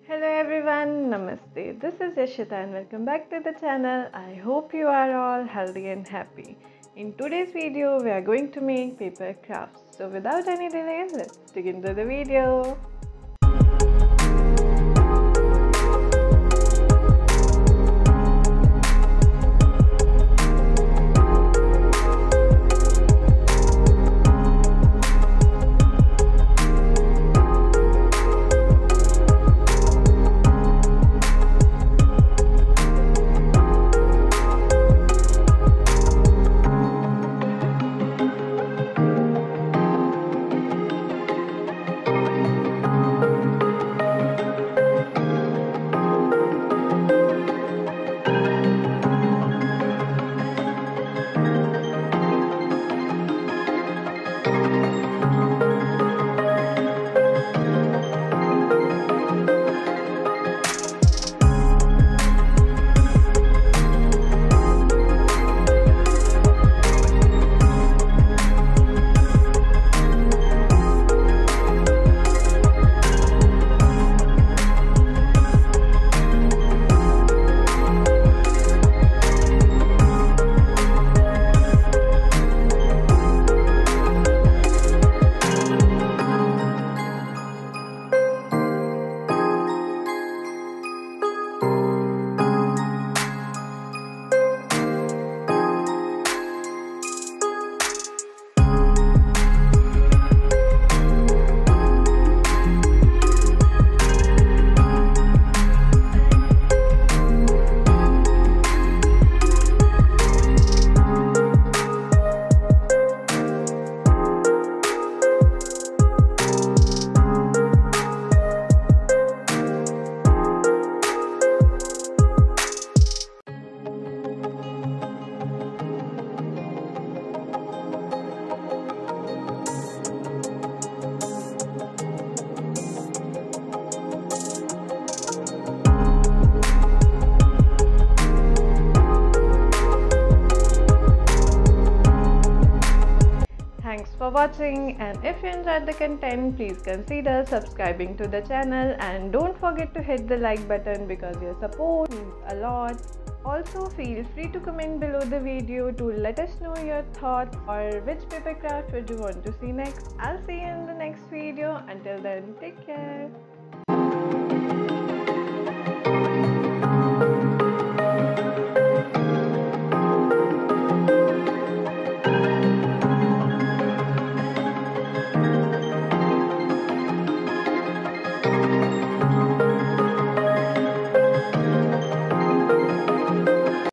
Hello everyone, Namaste. This is Yashita and welcome back to the channel. I hope you are all healthy and happy. In today's video, we are going to make paper crafts. So without any delay, let's dig into the video. Thanks for watching, and if you enjoyed the content, please consider subscribing to the channel and don't forget to hit the like button because your support means a lot. Also, feel free to comment below the video to let us know your thoughts or which paper craft would you want to see next. I'll see you in the next video. Until then, take care.